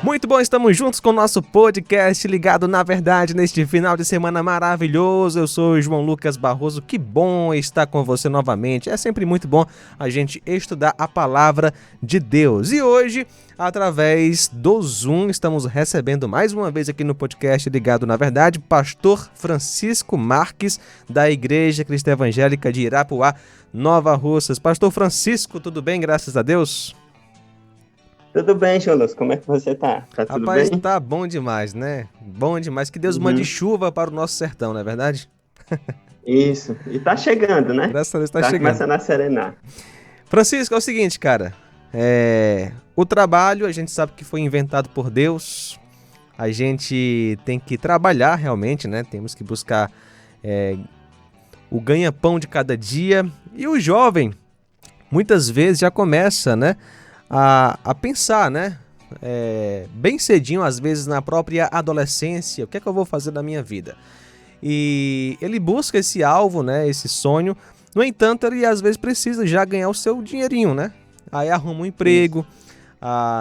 Muito bom, estamos juntos com o nosso podcast Ligado na Verdade neste final de semana maravilhoso. Eu sou o João Lucas Barroso, que bom estar com você novamente. É sempre muito bom a gente estudar a palavra de Deus. E hoje, através do Zoom, estamos recebendo mais uma vez aqui no podcast Ligado na Verdade, pastor Francisco Marques, da Igreja Cristã Evangélica de Irapuá, Nova Russas. Pastor Francisco, tudo bem? Graças a Deus. Tudo bem, Jonas? Como é que você tá? Tá tudo Rapaz, bem? tá bom demais, né? Bom demais. Que Deus mande chuva para o nosso sertão, não é verdade? Isso. E tá chegando, né? Graças a Deus tá Tá chegando. começando a serenar. Francisco, é o seguinte, cara. O trabalho, a gente sabe que foi inventado por Deus. A gente tem que trabalhar realmente, né? Temos que buscar o ganha-pão de cada dia. E o jovem, muitas vezes, já começa, né? A pensar, né? Bem cedinho, às vezes na própria adolescência, o que é que eu vou fazer da minha vida? E ele busca esse alvo, né? Esse sonho. No entanto, ele às vezes precisa já ganhar o seu dinheirinho, né? Aí arruma um emprego,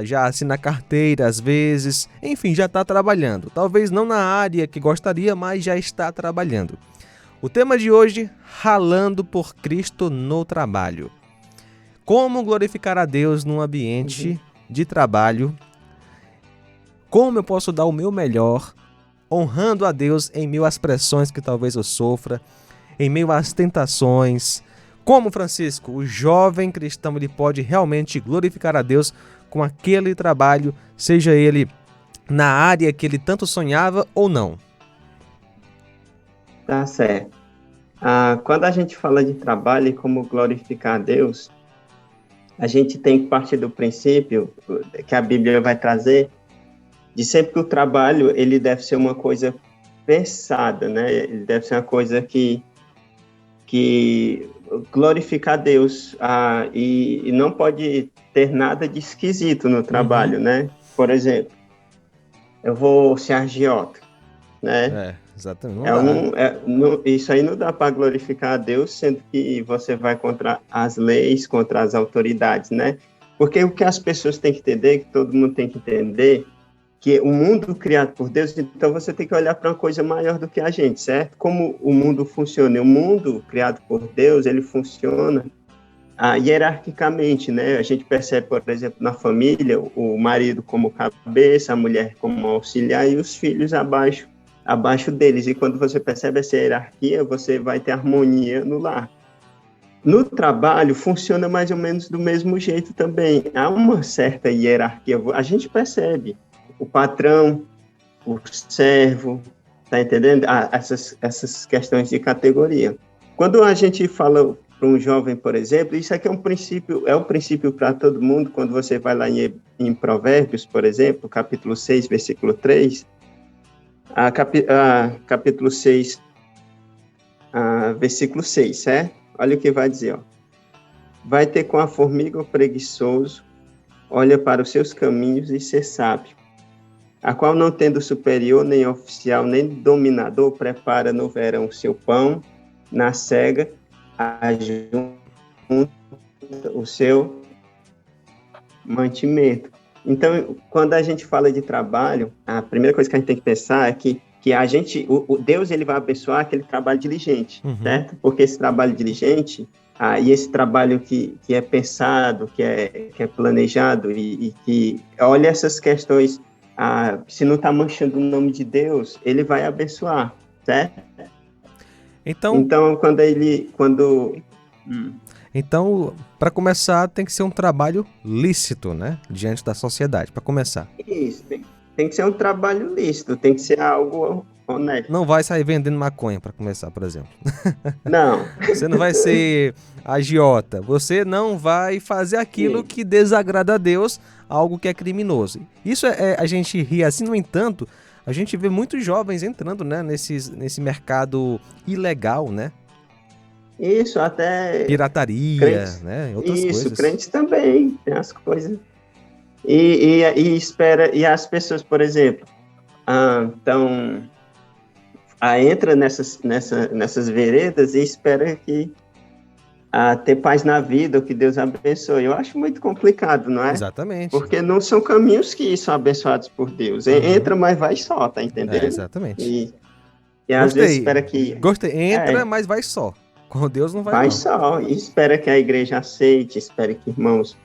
já assina carteira às vezes, enfim, já está trabalhando. Talvez não na área que gostaria, mas já está trabalhando. O tema de hoje, ralando por Cristo no trabalho. Como glorificar a Deus num ambiente de trabalho? Como eu posso dar o meu melhor, honrando a Deus em meio às pressões que talvez eu sofra, em meio às tentações? Como, Francisco, o jovem cristão ele pode realmente glorificar a Deus com aquele trabalho, seja ele na área que ele tanto sonhava ou não? Tá certo. Quando a gente fala de trabalho e como glorificar a Deus, a gente tem que partir do princípio que a Bíblia vai trazer de sempre que o trabalho ele deve ser uma coisa pensada, né? Ele deve ser uma coisa que glorifica a Deus, e não pode ter nada de esquisito no trabalho, né? Por exemplo, eu vou ser agiota, né? Exatamente, não dá. Isso aí não dá para glorificar a Deus, sendo que você vai contra as leis, contra as autoridades, né? Porque o que as pessoas têm que entender, que todo mundo tem que entender, que o mundo criado por Deus, então você tem que olhar para uma coisa maior do que a gente, certo? Como o mundo funciona. O mundo criado por Deus, ele funciona hierarquicamente, né? A gente percebe, por exemplo, na família, o marido como cabeça, a mulher como auxiliar e os filhos abaixo deles. E quando você percebe essa hierarquia, você vai ter harmonia no lar. No trabalho, funciona mais ou menos do mesmo jeito também. Há uma certa hierarquia. A gente percebe o patrão, o servo, tá entendendo? Essas questões de categoria. Quando a gente fala para um jovem, por exemplo, isso aqui é um princípio para todo mundo. Quando você vai lá em Provérbios, por exemplo, capítulo 6, versículo 3, capítulo 6, versículo 6, certo? Olha o que vai dizer, ó. Vai ter com a formiga o preguiçoso, olha para os seus caminhos e ser sábio, a qual não tendo superior, nem oficial, nem dominador, prepara no verão o seu pão, na cega, ajunta o seu mantimento. Então, quando a gente fala de trabalho, a primeira coisa que a gente tem que pensar é que Deus ele vai abençoar aquele trabalho diligente, certo? Porque esse trabalho diligente, e esse trabalho que é pensado, que é planejado e que olha essas questões, se não está manchando o nome de Deus, ele vai abençoar, certo? Então, Então para começar, tem que ser um trabalho lícito, né? Diante da sociedade, para começar. Isso, tem que ser um trabalho lícito, tem que ser algo honesto. Não vai sair vendendo maconha, para começar, por exemplo. Não. Você não vai ser agiota. Você não vai fazer aquilo que desagrada a Deus, algo que é criminoso. Isso a gente ri assim, no entanto, a gente vê muitos jovens entrando, né, nesse mercado ilegal, né? Isso, até pirataria, crentes, né? Outras coisas. Crentes também, tem as coisas. E as pessoas, por exemplo, entra nessas veredas e espera que a ter paz na vida, ou que Deus abençoe. Eu acho muito complicado, não é? Exatamente. Porque não são caminhos que são abençoados por Deus. Entra, mas vai só, tá entendendo? Exatamente. E às vezes espera que... Gostei. Entra, mas vai só. Com Deus não vai, vai não. só, e espera que a igreja aceite, espera que irmãos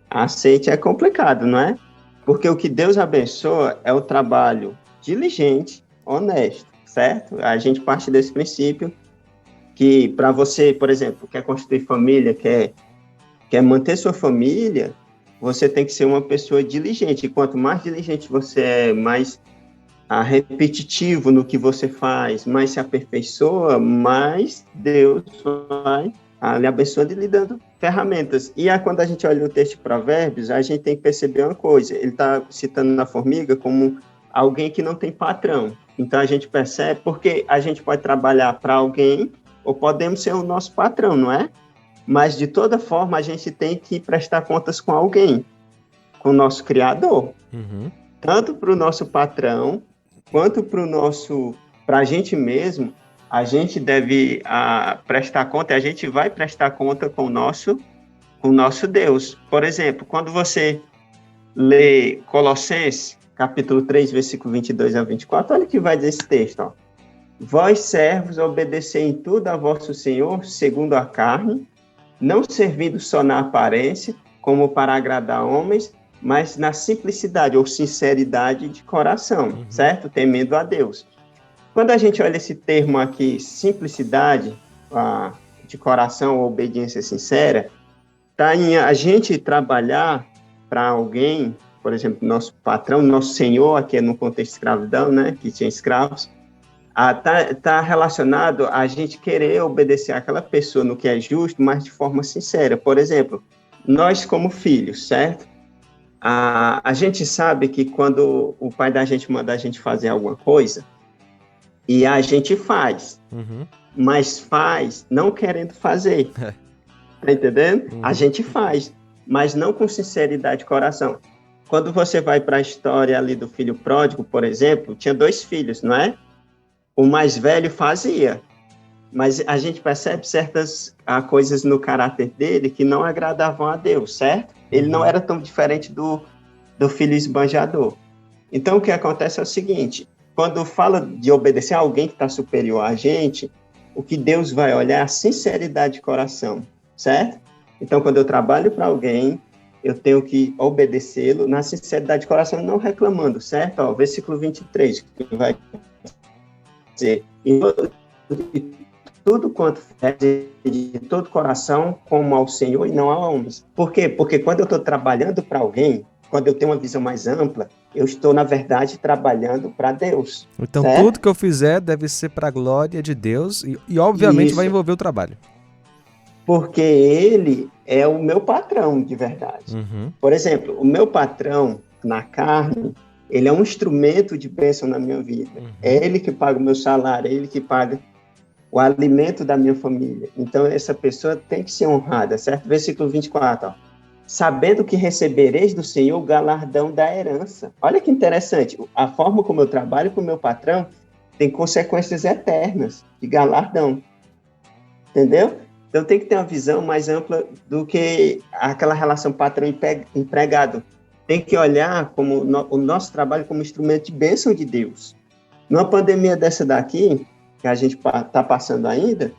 aceite. É complicado, não é? Porque o que Deus abençoa é o trabalho diligente, honesto, certo? A gente parte desse princípio que para você, por exemplo, quer construir família, quer manter sua família, você tem que ser uma pessoa diligente. E quanto mais diligente você é, mais repetitivo no que você faz, mais se aperfeiçoa, mais Deus vai lhe abençoando e lhe dando ferramentas. E quando a gente olha o texto de Provérbios, a gente tem que perceber uma coisa. Ele está citando a formiga como alguém que não tem patrão. Então a gente percebe, porque a gente pode trabalhar para alguém ou podemos ser o nosso patrão, não é? Mas, de toda forma, a gente tem que prestar contas com alguém, com o nosso Criador. Uhum. Tanto para o nosso patrão, quanto para a gente mesmo, a gente deve prestar conta, e a gente vai prestar conta com o nosso Deus. Por exemplo, quando você lê Colossenses, capítulo 3, versículo 22 a 24, olha o que vai dizer esse texto, ó. Vós, servos, obedecei em tudo a vosso Senhor, segundo a carne, não servindo só na aparência, como para agradar homens, mas na simplicidade ou sinceridade de coração, certo? Temendo a Deus. Quando a gente olha esse termo aqui, simplicidade de coração ou obediência sincera, está em a gente trabalhar para alguém, por exemplo, nosso patrão, nosso senhor, aqui é no contexto de escravidão, né, que tinha escravos, tá relacionado a gente querer obedecer àquela pessoa no que é justo, mas de forma sincera. Por exemplo, nós como filhos, certo? A gente sabe que quando o pai da gente manda a gente fazer alguma coisa, e a gente faz, mas faz não querendo fazer. Tá entendendo? A gente faz, mas não com sinceridade de coração. Quando você vai para a história ali do filho pródigo, por exemplo, tinha 2 filhos, não é? O mais velho fazia, mas a gente percebe certas coisas no caráter dele que não agradavam a Deus, certo? Ele não era tão diferente do filho esbanjador. Então, o que acontece é o seguinte, quando fala de obedecer a alguém que está superior a gente, o que Deus vai olhar é a sinceridade de coração, certo? Então, quando eu trabalho para alguém, eu tenho que obedecê-lo na sinceridade de coração, não reclamando, certo? Ó, versículo 23, que vai dizer, e tudo quanto é de todo coração, como ao Senhor e não a homens. Por quê? Porque quando eu estou trabalhando para alguém, quando eu tenho uma visão mais ampla, eu estou, na verdade, trabalhando para Deus. Então, certo? Tudo que eu fizer deve ser para a glória de Deus e obviamente, vai envolver o trabalho. Porque ele é o meu patrão, de verdade. Por exemplo, o meu patrão na carne, ele é um instrumento de bênção na minha vida. É ele que paga o meu salário, é ele que paga o alimento da minha família. Então, essa pessoa tem que ser honrada, certo? Versículo 24, ó. Sabendo que recebereis do Senhor o galardão da herança. Olha que interessante. A forma como eu trabalho com o meu patrão tem consequências eternas de galardão. Entendeu? Então, tem que ter uma visão mais ampla do que aquela relação patrão-empregado. Tem que olhar como o nosso trabalho como instrumento de bênção de Deus. Numa pandemia dessa daqui, que a gente está passando ainda,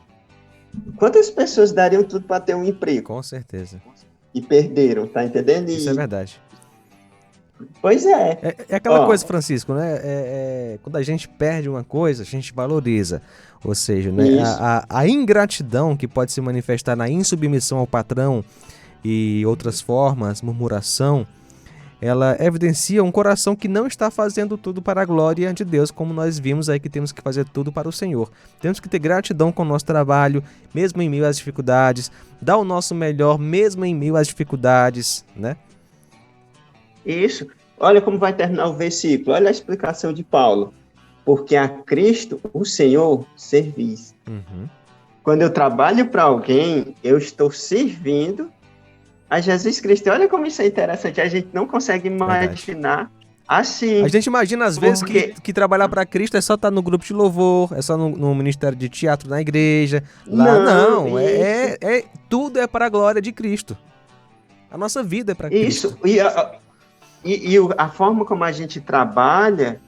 quantas pessoas dariam tudo para ter um emprego? Com certeza. E perderam, tá entendendo? Isso é verdade. Pois é. É aquela coisa, Francisco, né? Quando a gente perde uma coisa, a gente valoriza. Ou seja, né? A ingratidão que pode se manifestar na insubmissão ao patrão e outras formas, murmuração, ela evidencia um coração que não está fazendo tudo para a glória de Deus, como nós vimos aí que temos que fazer tudo para o Senhor. Temos que ter gratidão com o nosso trabalho, mesmo em meio às dificuldades, dar o nosso melhor, mesmo em meio às dificuldades, né? Isso. Olha como vai terminar o versículo. Olha a explicação de Paulo. Porque a Cristo, o Senhor, servis. Quando eu trabalho para alguém, eu estou servindo a Jesus Cristo. Olha como isso é interessante. A gente não consegue imaginar A Assim, gente imagina às vezes porque que trabalhar para Cristo é só estar no grupo de louvor, é só no ministério de teatro na igreja. Lá não, não, tudo é para a glória de Cristo. A nossa vida é para Cristo. isso, a forma como a gente trabalha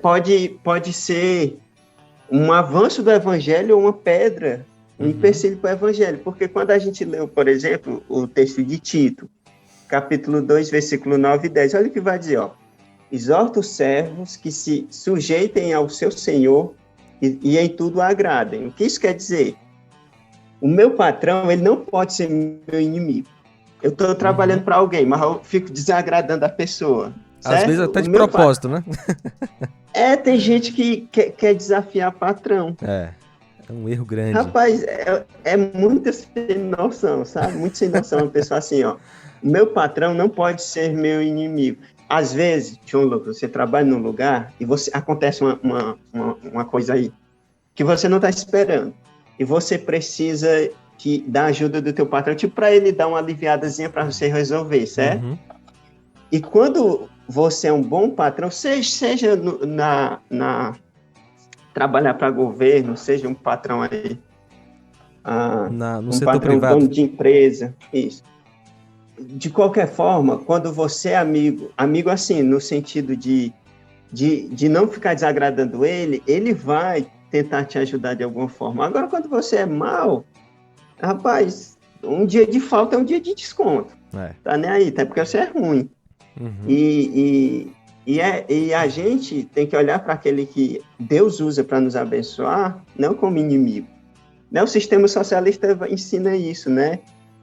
pode ser um avanço do evangelho ou uma pedra, um empecilho para o evangelho. Porque quando a gente leu, por exemplo, o texto de Tito, capítulo 2, versículo 9 e 10, olha o que vai dizer, ó. Exorta os servos que se sujeitem ao seu Senhor e em tudo agradem. O que isso quer dizer? O meu patrão, ele não pode ser meu inimigo. Eu estou trabalhando para alguém, mas eu fico desagradando a pessoa, Às vezes certo? até de propósito, né? Tem gente que quer desafiar patrão. É um erro grande. Rapaz, é muito sem noção, sabe? Muito sem noção. Uma pessoa assim, ó, meu patrão não pode ser meu inimigo. Às vezes, João Lucas, você trabalha num lugar e acontece uma coisa aí que você não está esperando. E você precisa da ajuda do teu patrão, tipo, para ele dar uma aliviadazinha para você resolver, certo? E quando você é um bom patrão, seja trabalhar para governo, seja um patrão aí, No um setor patrão privado. dono de empresa, isso. De qualquer forma, quando você é amigo assim, no sentido de não ficar desagradando ele vai tentar te ajudar de alguma forma. Agora, quando você é mal, rapaz, um dia de falta é um dia de desconto. Tá nem aí, até porque você é ruim. E a gente tem que olhar para aquele que Deus usa para nos abençoar, não como inimigo. Né? O sistema socialista ensina isso, né?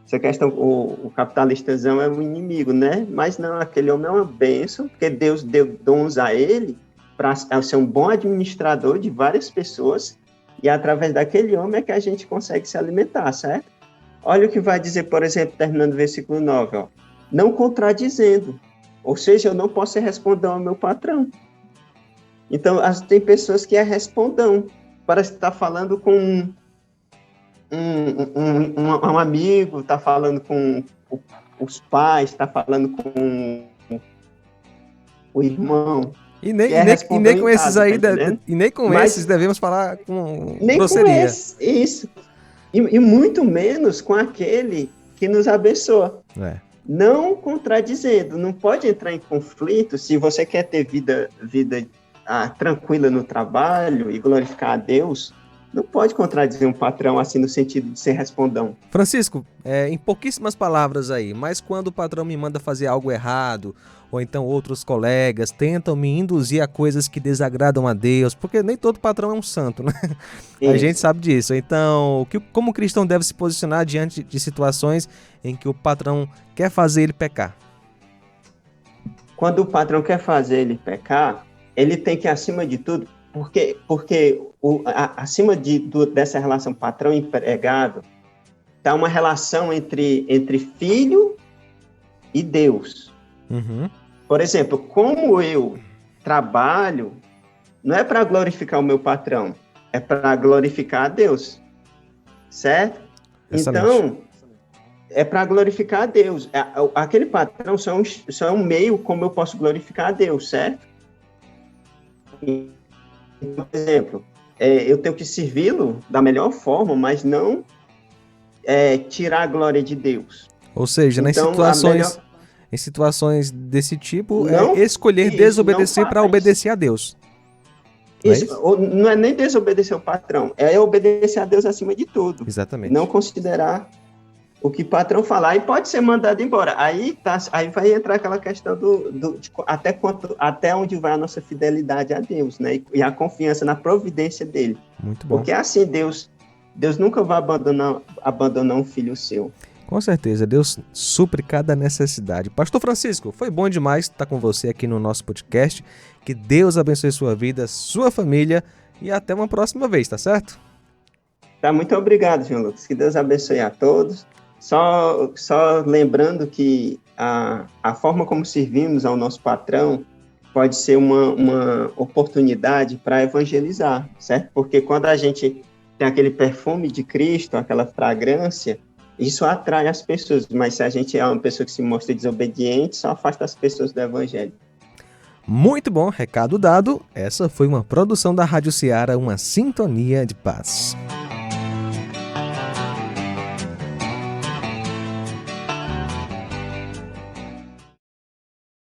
Essa questão, o capitalistazão é o inimigo, né? Mas não, aquele homem é uma bênção, porque Deus deu dons a ele para ser um bom administrador de várias pessoas, e através daquele homem é que a gente consegue se alimentar, certo? Olha o que vai dizer, por exemplo, terminando o versículo 9, ó. Não contradizendo, ou seja, eu não posso ser respondão ao meu patrão. Então, tem pessoas que é respondão, parece que está falando com um amigo, está falando com os pais, está falando com o irmão. E nem com esses aí, e nem com esses devemos falar com nem grosseria. Com esse, isso. E muito menos com aquele que nos abençoa. Não contradizendo, não pode entrar em conflito. Se você quer ter vida tranquila no trabalho e glorificar a Deus, não pode contradizer um patrão assim no sentido de ser respondão. Francisco, em pouquíssimas palavras aí, mas quando o patrão me manda fazer algo errado, ou então outros colegas tentam me induzir a coisas que desagradam a Deus, porque nem todo patrão é um santo, né? A gente sabe disso. Então, como o cristão deve se posicionar diante de situações em que o patrão quer fazer ele pecar? Quando o patrão quer fazer ele pecar, ele tem que, acima de tudo, porque acima dessa relação patrão-empregado, está uma relação entre filho e Deus. Por exemplo, como eu trabalho, não é para glorificar o meu patrão, é para glorificar a Deus, certo? Excelente. Então, é para glorificar a Deus. Aquele patrão só é um meio como eu posso glorificar a Deus, certo? Por exemplo, eu tenho que servi-lo da melhor forma, mas não tirar a glória de Deus. Ou seja, então, em situações desse tipo, escolher desobedecer para obedecer a Deus. Não é nem desobedecer o patrão, é obedecer a Deus acima de tudo. Exatamente. Não considerar o que o patrão falar e pode ser mandado embora. Aí vai entrar aquela questão até onde vai a nossa fidelidade a Deus, né? E a confiança na providência dele. Muito bom. Porque assim, Deus nunca vai abandonar um filho seu. Com certeza, Deus supre cada necessidade. Pastor Francisco, foi bom demais estar com você aqui no nosso podcast. Que Deus abençoe sua vida, sua família e até uma próxima vez, tá certo? Tá, muito obrigado, João Lucas. Que Deus abençoe a todos. Só lembrando que a forma como servimos ao nosso patrão pode ser uma oportunidade para evangelizar, certo? Porque quando a gente tem aquele perfume de Cristo, aquela fragrância, isso atrai as pessoas, mas se a gente é uma pessoa que se mostra desobediente, só afasta as pessoas do evangelho. Muito bom, recado dado. Essa foi uma produção da Rádio Ceará, uma sintonia de paz.